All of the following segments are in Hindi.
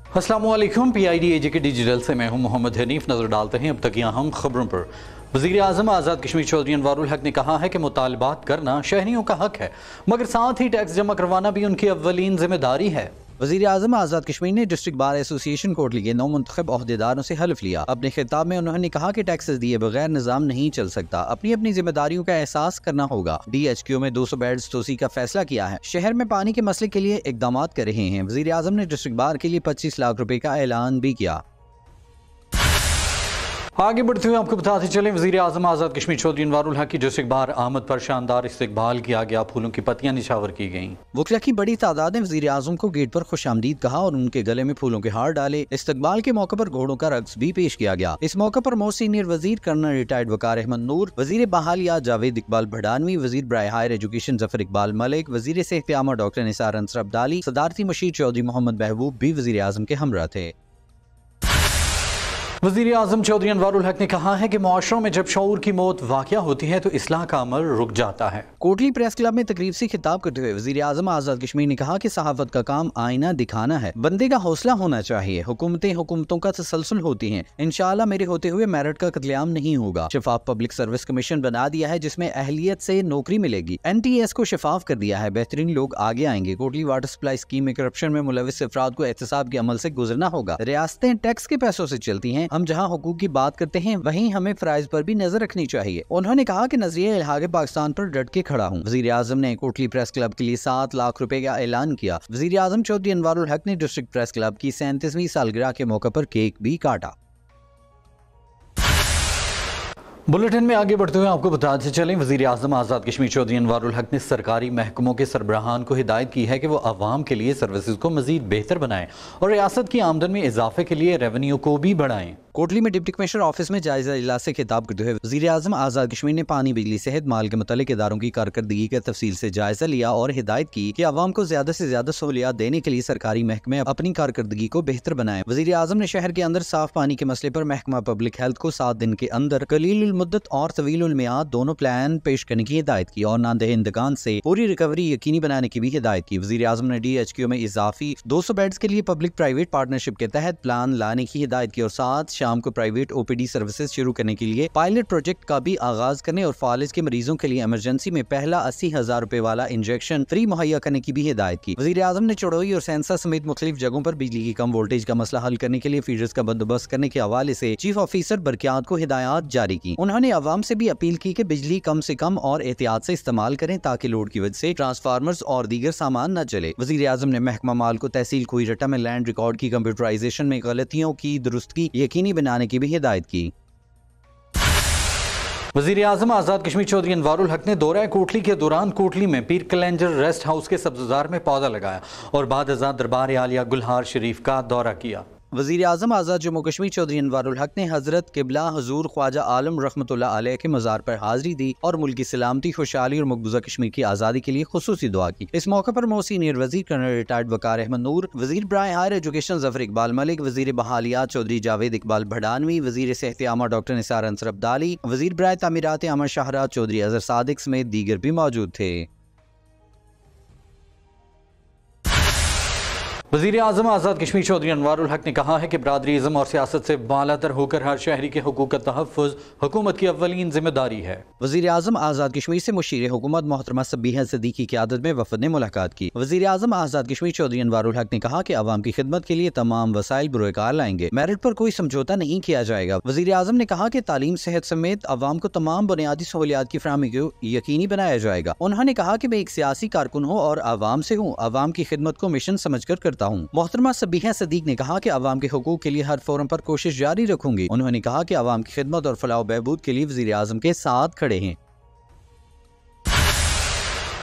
अस्सलामुअलैकुम। PID के डिजिटल से मैं हूं मोहम्मद हनीफ। नजर डालते हैं अब तक की अहम खबरों पर। वज़ीर आज़म आज़ाद कश्मीर चौधरी अनवारुल हक ने कहा है कि मुतालबात करना शहरियों का हक है, मगर साथ ही टैक्स जमा करवाना भी उनकी अव्वलीन जिम्मेदारी है। वज़ीर आज़म आज़ाद कश्मीर ने डिस्ट्रिक्ट बार एसोसिएशन कोटली के 9 मुंतखब ओहदेदारों से हल्फ लिया। अपने खिताब में उन्होंने कहा कि टैक्सेस दिए बगैर निज़ाम नहीं चल सकता, अपनी अपनी जिम्मेदारियों का एहसास करना होगा। DHQ में 200 बेड्स तोसी का फैसला किया है। शहर में पानी के मसले के लिए इकदाम कर रहे हैं। वज़ीर आज़म ने डिस्ट्रिक्ट बार के लिए 25 लाख रुपए का ऐलान भी किया। आगे बढ़ते हुए आपको बताते चलें, वज़ीर आज़म आज़ाद कश्मीर चौधरी अनवारुल हक की डिस्ट्रिक्ट बार आमद पर शानदार इस्तकबाल किया गया। फूलों की पत्तियां निछावर की गईं। वकला की बड़ी तादाद ने वज़ीर आज़म को गेट पर खुशामदीद कहा और उनके गले में फूलों के हार डाले। इस्तकबाल के मौके पर घोड़ों का रक्स भी पेश किया गया। इस मौके पर मोस्ट सीनियर वज़ीर कर्नल रिटायर्ड वकार अहमद नूर, वज़ीर बहालिया जावेद इकबाल भड़ानवी, वज़ीर बराए हायर एजुकेशन जफर इकबाल मलिक, वज़ीर सेहत आमा डॉक्टर निसार अंसर अब्दाली, सदारती मशीर चौधरी मोहम्मद महबूब भी वज़ीर आज़म के हमरा थे। वज़ीर आज़म चौधरी अनवारुल हक ने कहा है कि मुआशरों में जब शऊर की मौत वाक़या होती है तो इस्लाह का अमल रुक जाता है। कोटली प्रेस क्लब में तकरीब से खिताब करते हुए वज़ीर आज़म आज़ाद कश्मीर ने कहा कि सहाफ़त का काम आईना दिखाना है, बंदे का हौसला होना चाहिए। हुकूमतें हुकूमतों का तसलसल होती हैं, इंशाअल्लाह मेरे होते हुए मेरिट का कत्लेआम नहीं होगा। शफाफ पब्लिक सर्विस कमीशन बना दिया है जिसमें अहलियत से नौकरी मिलेगी। NTS को शफाफ कर दिया है, बेहतरीन लोग आगे आएंगे। कोटली वाटर सप्लाई स्कीम में करप्शन में मुलविस अफराद को एहतसाब के अमल से गुजरना होगा। रियासतें टैक्स के पैसों से चलती हैं, हम जहाँ हुकूक की बात करते हैं वहीं हमें फराइज पर भी नजर रखनी चाहिए। उन्होंने कहा कि नजरिया इल्हाक़ पाकिस्तान पर डट के खड़ा हूँ। वज़ीर आज़म ने कोटली प्रेस क्लब के लिए 7 लाख रुपए का ऐलान किया। वज़ीर आज़म चौधरी अनवारुल हक ने डिस्ट्रिक्ट प्रेस क्लब की 37वीं सालगिरह के मौके पर केक भी काटा। बुलेटिन में आगे बढ़ते हुए आपको बताते चलें, वज़ीर आज़म आज़ाद कश्मीर चौधरी अनवारुल हक ने सरकारी महकमों के सरबराहान को हिदायत की है कि वो अवाम के लिए सर्विसेज को मज़ीद बेहतर बनाएं और रियासत की आमदन में इजाफे के लिए रेवेन्यू को भी बढ़ाएं। कोटली में डिप्टी कमिश्नर ऑफिस में जायजा इजलास से खिताब करते हुए वज़ीर आज़म आज़ाद कश्मीर ने पानी, बिजली, सेहत, माल के मुतालिक इदारों की कारकर्दगी का तफसील से जायजा लिया और हिदायत की कि अवाम को ज्यादा से ज्यादा सहूलियात देने के लिए सरकारी महकमे अपनी कारकर्दगी को बेहतर बनाएं। वज़ीर आज़म ने शहर के अंदर साफ पानी के मसले पर महकमा पब्लिक हेल्थ को 7 दिन के अंदर कलील मुद्दत और तवील मियाद दोनों प्लान पेश करने की हिदायत की और नादहिंदगान से पूरी रिकवरी यकीनी बनाने की भी हिदायत की। वज़ीर आज़म ने DHQ में इजाफी 200 बेड्स के लिए पब्लिक प्राइवेट पार्टनरशिप के तहत प्लान लाने की हिदायत की और साथ शाम को प्राइवेट OPD सर्विसेज शुरू करने के लिए पायलट प्रोजेक्ट का भी आगाज करने और फालिज के मरीजों के लिए इमरजेंसी में पहला 80,000 रुपए वाला इंजेक्शन फ्री मुहैया करने की भी हिदायत की। वज़ीर आज़म ने चढ़ोई और सेंसा समेत मुख्तलिफ जगहों पर बिजली की कम वोल्टेज का मसला हल करने के लिए फीडर्स का बंदोबस्त करने के हवाले से चीफ ऑफिसर बरकियात को हिदायत जारी की। उन्होंने अवाम से भी अपील की कि बिजली कम से कम और एहतियात से इस्तेमाल करें ताकि लोड की वजह से ट्रांसफार्मर्स और दीगर सामान न चले। वज़ीर आज़म ने महकमा माल को तहसील कोईरटा में लैंड रिकॉर्ड की कंप्यूटराइजेशन में गलतियों की दुरुस्तगी यकीनी बनाने की भी हिदायत की। वज़ीर आज़म आज़ाद कश्मीर चौधरी अनवारुल हक ने दौरा कोटली के दौरान कोटली में पीर कलेंजर रेस्ट हाउस के सब्ज़ार में पौधा लगाया और बाद अज़ां दरबार आलिया गुलहार शरीफ का दौरा किया। वज़ीर आज़म आज़ाद जम्मू कश्मीर चौधरी अनवारुल हक ने हज़रत किबला हजूर ख्वाजा आलम रहमतुल्लाह अलैह के मज़ार पर हाज़री दी और मुल्क की सलामती, खुशहाली और मकबूजा कश्मीर की आज़ादी के लिए खुसूसी दुआ की। इस मौके पर मोस्ट सीनियर वज़ीर कर्नल रिटायर्ड वकार अहमद नूर, वज़ीर बराए हायर एजुकेशन जफर इकबाल मलिक, वज़ीर बहालियात चौधरी जावेद इकबाल भड़ानवी, वज़ीर सेहत आमा डॉक्टर निसार अंसर अब्दाली, वज़ीर बराए तामीरात आमा शाहरात चौधरी अज़हर सादिक समेत दीगर भी मौजूद थे। वज़ीर आज़म आज़ाद कश्मीर चौधरी अनवारुल हक ने कहा है कि बरादरीज़म और सियासत से बालातर होकर हर शहरी के हुकूक का तहफ़्फ़ुज़ हुकूमत की अव्वलीन जिम्मेदारी है। वज़ीर आज़म आज़ाद कश्मीर से मुशीर हुकूमत मोहतरमा सब्बीहा सिद्दीकी की क़यादत में वफ़द ने मुलाकात की। वज़ीर आज़म आज़ाद कश्मीर चौधरी अनवारुल हक ने कहा कि अवाम की खिदमत के लिए तमाम वसाइल बुरोकार लाएंगे, मेरिट पर कोई समझौता नहीं किया जाएगा। वज़ीर आज़म ने कहा कि तालीम, सेहत समेत अवाम को तमाम बुनियादी सहूलियात की फराहमी को यकीनी बनाया जाएगा। उन्होंने कहा कि मैं एक सियासी कारकुन हूँ और अवाम से हूँ, अवाम की खिदमत को मिशन समझ कर करता हूँ। मोहतरमा सब्बीहा सिद्दीक ने कहा कि अवाम के हुकूक के लिए हर फोरम पर कोशिश जारी रखूंगी। उन्होंने कहा कि अवाम की खिदमत और फलाह बहबूद के लिए वज़ीर आज़म के साथ खड़े हैं।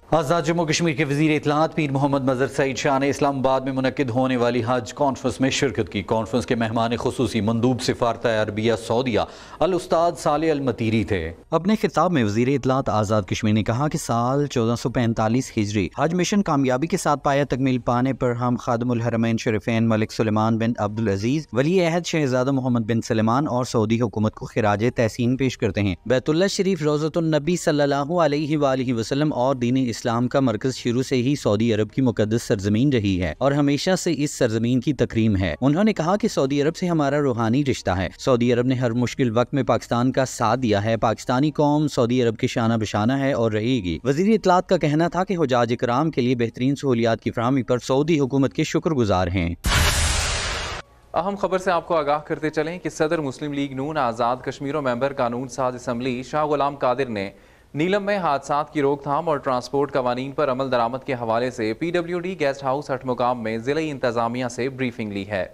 आज़ाद जम्मू कश्मीर के वज़ीर इत्तलात पीर मोहम्मद मज़हर सईद शाह ने इस्लामाबाद में मुनक्किद होने वाली हज कॉन्फ्रेंस में शिरकत की। कॉन्फ्रेंस के मेहमान खुसूसी मंदूब सिफारत अरबिया सऊदिया अल उस्ताद साले अल मतीरी थे। अपने खिताब में वज़ीर इत्तलात आज़ाद कश्मीर ने कहा कि साल 1445 हिजरी हज मिशन कामयाबी के साथ पाया तकमील पाने पर हम खादिमुल हरमैन शरीफैन मलिक सुलेमान बिन अब्दुल अजीज वली अहद शहजादा मोहम्मद बिन सलेमान और सऊदी हुकूमत को खिराज तहसीन पेश करते हैं। बैतुल्लाह शरीफ रोज़तुन नबी सल्लल्लाहु अलैहि वसल्लम और दीन इस्लाम का मरकज शुरू से ही सऊदी अरब की मुकद्दस सरजमीन रही है और हमेशा से इस सरजमीन की तकरीम है। उन्होंने कहा कि सऊदी अरब से हमारा रूहानी रिश्ता है। सऊदी अरब ने हर मुश्किल वक्त में पाकिस्तान का साथ दिया है। पाकिस्तानी कौम सऊदी अरब की शाना बशाना है और रहेगी। वज़ीर इत्तलात का कहना था कि हुजाज इकराम के लिए बेहतरीन सहूलियात की फराहमी पर सऊदी हुकूमत के शुक्रगुजार हैं। अहम खबर से आपको आगाह करते चलें कि सदर मुस्लिम लीग नून आज़ाद कश्मीर और मेंबर कानून साज असम्बली शाह गुलाम कादिर ने नीलम में हादसात की रोकथाम और ट्रांसपोर्ट कवानीन पर अमल दरामद के हवाले से PWD गेस्ट हाउस अठमुकाम में ज़िले इंतजामिया से ब्रीफिंग ली है।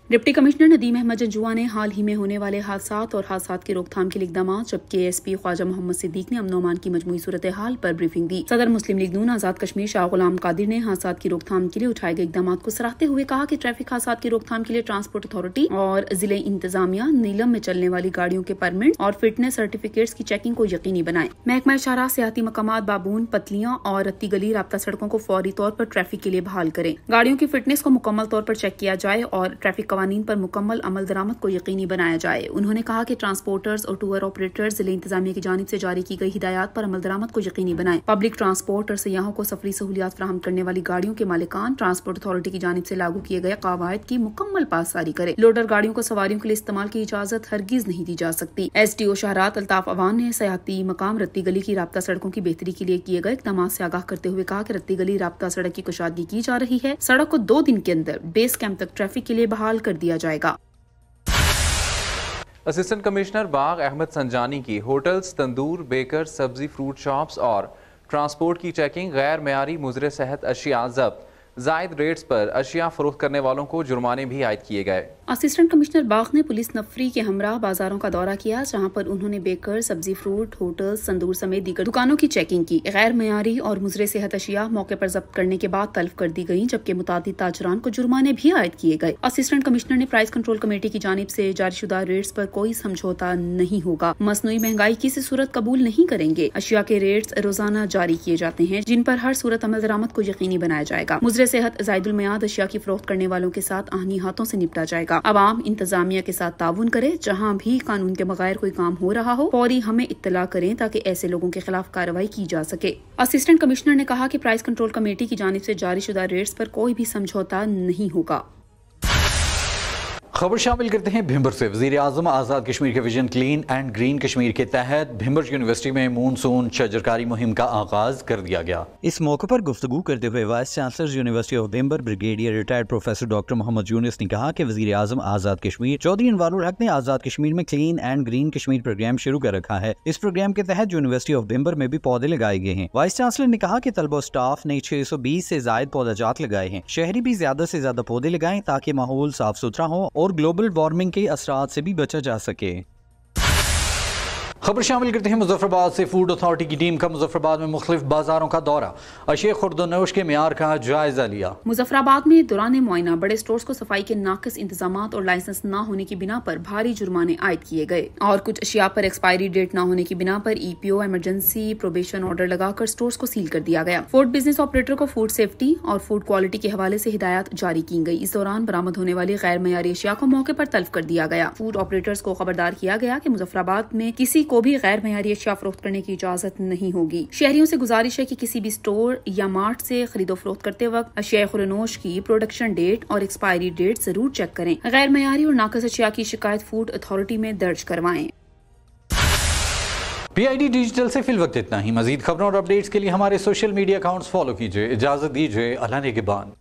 डिप्टी कमिश्नर नदीम अहमद जंजुआ ने हाल ही में होने वाले हादसात और हादसात की रोकथाम के लिए इक़दामात, जबकि ASP ख्वाजा मोहम्मद सिद्दीक ने अमन अमान की मजमूई सूरत हाल पर ब्रीफिंग दी। सदर मुस्लिम लीग नून आज़ाद कश्मीर शाह गुलाम कादिर ने हादसात की रोकथाम के लिए उठाए गए इक़दामात को सराहते हुए कहा कि ट्रैफिक हादसात की रोकथाम के लिए ट्रांसपोर्ट अथॉरिटी और जिले इंतजामिया नीलम में चलने वाली गाड़ियों के परमिट और फिटनेस सर्टिफिकेट्स की चेकिंग को यकीनी बनाए। महकमा शाहराह सियाती मकामात बाबून, पतलियां और रत्ती गली राब्ता सड़कों को फौरी तौर पर ट्रैफिक के लिए बहाल करें। गाड़ियों की फिटनेस को मुकम्मल तौर पर चेक किया जाए और ट्रैफिक कवानीन पर मुकम्मल अमल दरामद को यकीनी बनाया जाए। उन्होंने कहा कि ट्रांसपोर्टर्स और टूर ऑपरेटर्स जिले इंतजामिया की जानिब से जारी की गई हिदायत पर अमल दरामद को यकीनी बनाएं। पब्लिक ट्रांसपोर्ट और सयाहों को सफरी सहूलियात फराहम करने वाली गाड़ियों के मालिकान ट्रांसपोर्ट अथॉरिटी की जानिब से लागू किए गए कवायद की मुकम्मल पासदारी करें। लोडर गाड़ियों को सवारियों के लिए इस्तेमाल की इजाजत हरगिज नहीं दी जा सकती। SDO शाहरात अल्ताफ अवान ने सयाती मकाम रत्ती गली की राब्ता सड़कों की बेहतरी के लिए किए गए इक़दामात से आगाह करते हुए कहा कि रत्ती गली राब्ता सड़क की कुशादगी की जा रही है। सड़क को 2 दिन के अंदर बेस कैंप तक ट्रैफिक के लिए बहाल कर दिया जाएगा। असिस्टेंट कमिश्नर बाग अहमद संजानी की होटल्स, तंदूर, बेकर, सब्जी फ्रूट शॉप्स और ट्रांसपोर्ट की चेकिंग, गैर मेयारी मुजरे सेहत अशिया जब्त, जायद रेट्स पर अशिया फरोख्त करने वालों को जुर्माने भी आयद किए गए। असिस्टेंट कमिश्नर बाग ने पुलिस नफरी के हमरा बाजारों का दौरा किया, जहां पर उन्होंने बेकर, सब्जी फ्रूट, होटल्स, तंदूर समेत दीगर दुकानों की चेकिंग की। गैर मेयारी और मुजरे सेहत अशिया मौके पर जब्त करने के बाद तल्फ कर दी गयी, जबकि मुतादिद ताजरान को जुर्माने भी आयद किए गए। असिस्टेंट कमिश्नर ने प्राइस कंट्रोल कमेटी की जानिब से जारीशुदा रेट्स पर कोई समझौता नहीं होगा। मसनूई महंगाई किसी सूरत कबूल नहीं करेंगे। अशिया के रेट्स रोजाना जारी किए जाते हैं, जिन पर हर सूरत अमल दरामद को यकीनी बनाया जाएगा। मुजरे सेहत जायदुल मियाद अशिया की फरोख्त करने वालों के साथ आहनी हाथों से निपटा जाएगा। अवाम इंतजामिया के साथ ताउन करे। जहां भी कानून के बगैर कोई काम हो रहा हो, फौरी हमें इत्तला करें ताकि ऐसे लोगों के खिलाफ कार्रवाई की जा सके। असिस्टेंट कमिश्नर ने कहा कि प्राइस कंट्रोल कमेटी की जानिब से जारीशुदा रेट्स पर कोई भी समझौता नहीं होगा। खबर शामिल करते हैं भिंबर से। वज़ीर आज़म आज़ाद कश्मीर के vision clean and green Kashmir के तहत भिंबर यूनिवर्सिटी में मूनसून शजरकारी मुहिम का आगाज कर दिया गया। इस मौके पर गुफ्तगू करते हुए vice chancellor university of Bhimber brigadier retired professor doctor Mohammad Yunus ने कहा कि वज़ीर आज़म आज़ाद कश्मीर चौधरी अनवारुल हक ने आज़ाद कश्मीर में clean and green Kashmir programme शुरू कर रखा है। इस प्रोग्राम के तहत यूनिवर्सिटी ऑफ भिंबर में भी पौधे लगाए गए हैं। वाइस चांसलर ने कहा कि तलबा स्टाफ ने 620 से जायद पौधाजात लगाए हैं। शहरी भी ज्यादा से ज्यादा पौधे लगाएं ताकि माहौल साफ सुथरा हो और ग्लोबल वार्मिंग के असरात से भी बचा जा सके। खबर शामिल करते हैं मुजफ्फराबाद से। फूड अथॉरिटी की टीम का मुजफ्फराबाद में मुख्तलिफ बाजारों का दौरा, अशिया खुर्दनोश के मेयार का जायजा लिया। मुजफ्फराबाद में दौरान मुआयना बड़े स्टोर्स को सफाई के नाकिस इंतजामात और लाइसेंस न होने की बिना पर भारी जुर्माने आयद किए गए और कुछ अशिया पर एक्सपायरी डेट न होने की बिना पर EPO इमरजेंसी प्रोबेशन ऑर्डर लगाकर स्टोर्स को सील कर दिया गया। फूड बिजनेस ऑपरेटर को फूड सेफ्टी और फूड क्वालिटी के हवाले से हिदायत जारी की गई। इस दौरान बरामद होने वाली गैर मेयारी अशिया को मौके पर तल्फ कर दिया गया। फूड ऑपरेटर्स को खबरदार किया गया कि मुजफ्फराबाद में किसी को भी गैर मेयारी अशिया फरोख्त करने की इजाजत नहीं होगी। शहरियों से गुजारिश है कि किसी भी स्टोर या मार्ट से खरीदो फरोख्त करते वक्त अशिया खुर्दनोश की प्रोडक्शन डेट और एक्सपायरी डेट जरूर चेक करें। गैर मेयारी और नाकिस अशिया की शिकायत फूड अथॉरिटी में दर्ज करवाएं। PID डिजिटल से फिलवक्त इतना ही। मजीद खबरों और अपडेट्स के लिए हमारे सोशल मीडिया अकाउंट्स फॉलो कीजिए। इजाजत दीजिए, अल्लाह ने के बाद।